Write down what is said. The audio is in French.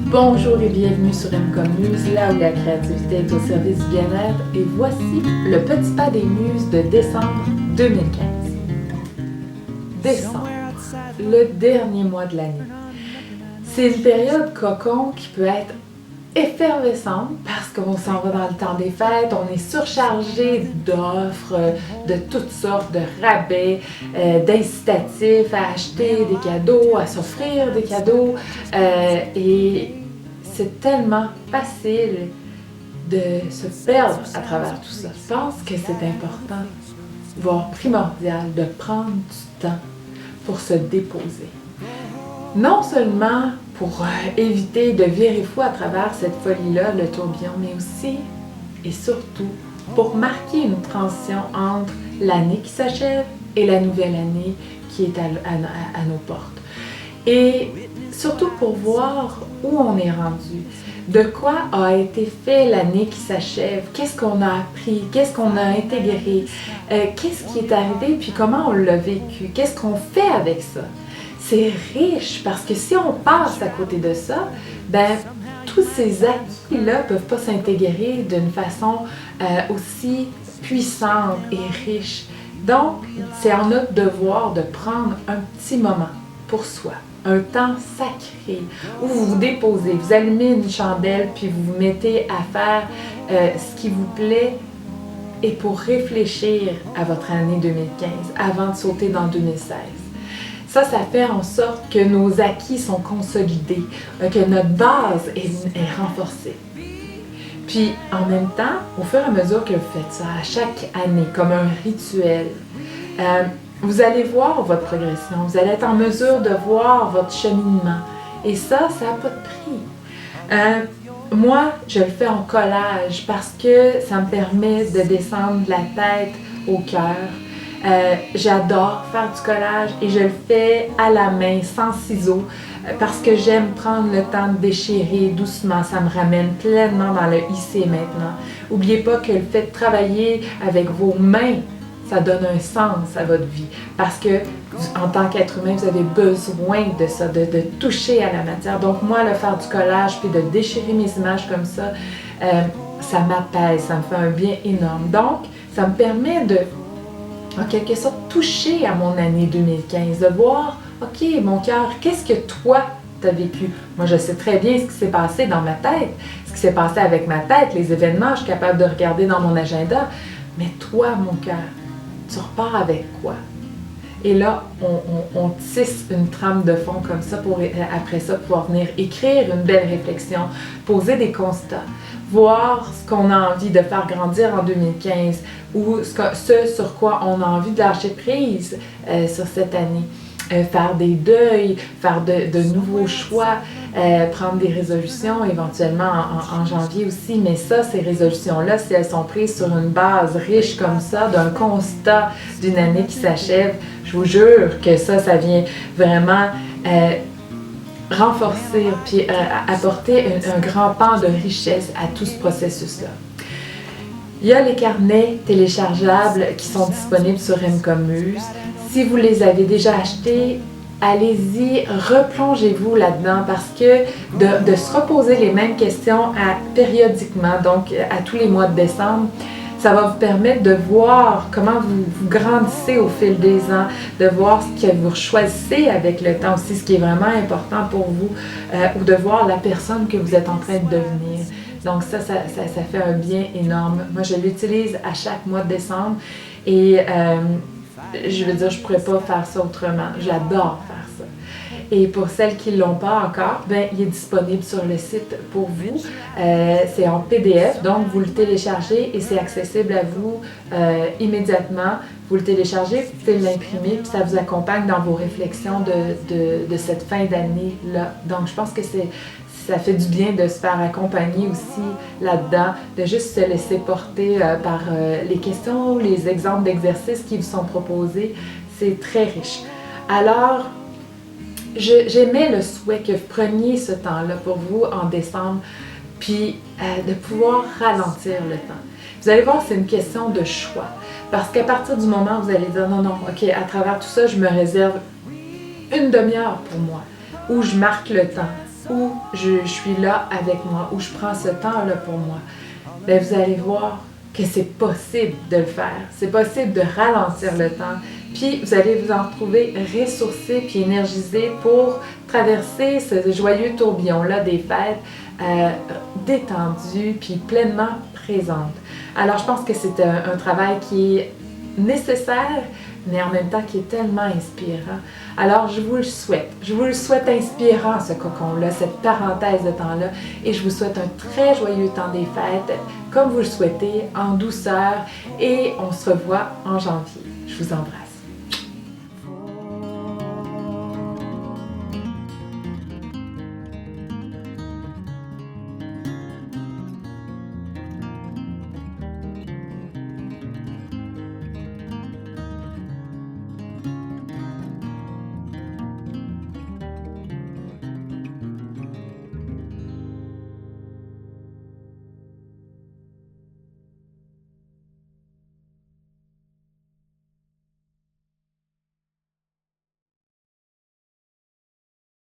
Bonjour et bienvenue sur M-Muse, là où la créativité est au service du bien-être. Et voici le petit pas des muses de décembre 2015. Décembre, le dernier mois de l'année. C'est une période cocon qui peut être effervescente parce qu'on s'en va dans le temps des fêtes, on est surchargé d'offres de toutes sortes, de rabais, d'incitatifs à acheter des cadeaux, à s'offrir des cadeaux et c'est tellement facile de se perdre à travers tout ça. Je pense que c'est important, voire primordial, de prendre du temps pour se déposer. Non seulement pour éviter de virer fou à travers cette folie-là, le tourbillon, mais aussi et surtout pour marquer une transition entre l'année qui s'achève et la nouvelle année qui est à nos portes. Et surtout pour voir où on est rendu, de quoi a été fait l'année qui s'achève, qu'est-ce qu'on a appris, qu'est-ce qu'on a intégré, qu'est-ce qui est arrivé, puis comment on l'a vécu, qu'est-ce qu'on fait avec ça. C'est riche parce que si on passe à côté de ça, ben tous ces acquis-là ne peuvent pas s'intégrer d'une façon aussi puissante et riche. Donc, c'est en notre devoir de prendre un petit moment pour soi, un temps sacré où vous vous déposez, vous allumez une chandelle puis vous vous mettez à faire ce qui vous plaît et pour réfléchir à votre année 2015 avant de sauter dans 2016. Ça fait en sorte que nos acquis sont consolidés, que notre base est renforcée. Puis, en même temps, au fur et à mesure que vous faites ça, à chaque année, comme un rituel, vous allez voir votre progression, vous allez être en mesure de voir votre cheminement. Et ça n'a pas de prix. Moi, je le fais en collage parce que ça me permet de descendre de la tête au cœur. J'adore faire du collage et je le fais à la main, sans ciseaux, parce que j'aime prendre le temps de déchirer doucement. Ça me ramène pleinement dans le ici et maintenant. N'oubliez pas que le fait de travailler avec vos mains, ça donne un sens à votre vie. Parce que, en tant qu'être humain, vous avez besoin de ça, de toucher à la matière. Donc moi, le faire du collage puis de déchirer mes images comme ça, ça m'apaise, ça me fait un bien énorme. Donc, ça me permet de en quelque sorte, toucher à mon année 2015, de voir, OK, mon cœur, qu'est-ce que toi, tu as vécu? Moi, je sais très bien ce qui s'est passé dans ma tête, ce qui s'est passé avec ma tête, les événements, je suis capable de regarder dans mon agenda. Mais toi, mon cœur, tu repars avec quoi? Et là, on tisse une trame de fond comme ça pour, après ça, pouvoir venir écrire une belle réflexion, poser des constats, voir ce qu'on a envie de faire grandir en 2015 ou ce sur quoi on a envie de lâcher prise sur cette année. Faire des deuils, faire de nouveaux choix, prendre des résolutions éventuellement en janvier aussi. Mais ça, ces résolutions-là, si elles sont prises sur une base riche comme ça, d'un constat d'une année qui s'achève, je vous jure que ça vient vraiment renforcer puis apporter un grand pan de richesse à tout ce processus-là. Il y a les carnets téléchargeables qui sont disponibles sur M-Muse. Si vous les avez déjà achetés, allez-y, replongez-vous là-dedans parce que de se reposer les mêmes questions périodiquement, donc à tous les mois de décembre, ça va vous permettre de voir comment vous grandissez au fil des ans, de voir ce que vous choisissez avec le temps aussi, ce qui est vraiment important pour vous, ou de voir la personne que vous êtes en train de devenir. Donc ça fait un bien énorme. Moi, je l'utilise à chaque mois de décembre et je veux dire, je ne pourrais pas faire ça autrement. J'adore faire ça. Et pour celles qui ne l'ont pas encore, ben, il est disponible sur le site pour vous. C'est en PDF, donc vous le téléchargez et c'est accessible à vous immédiatement. Vous le téléchargez, vous pouvez l'imprimer, puis ça vous accompagne dans vos réflexions de cette fin d'année-là. Donc, je pense que ça fait du bien de se faire accompagner aussi là-dedans, de juste se laisser porter par les questions ou les exemples d'exercices qui vous sont proposés. C'est très riche. Alors, j'aimais le souhait que vous preniez ce temps-là pour vous en décembre, puis de pouvoir ralentir le temps. Vous allez voir, c'est une question de choix. Parce qu'à partir du moment où vous allez dire non, non, ok, à travers tout ça, je me réserve une demi-heure pour moi, où je marque le temps, où je suis là avec moi, où je prends ce temps-là pour moi, bien, vous allez voir que c'est possible de le faire. C'est possible de ralentir le temps. Puis vous allez vous en trouver ressourcé puis énergisé pour traverser ce joyeux tourbillon-là des fêtes, détendu puis pleinement présente. Alors je pense que c'est un travail qui est nécessaire, mais en même temps qui est tellement inspirant. Alors je vous le souhaite. Je vous le souhaite inspirant, ce cocon-là, cette parenthèse de temps-là. Et je vous souhaite un très joyeux temps des fêtes, comme vous le souhaitez, en douceur. Et on se revoit en janvier. Je vous embrasse.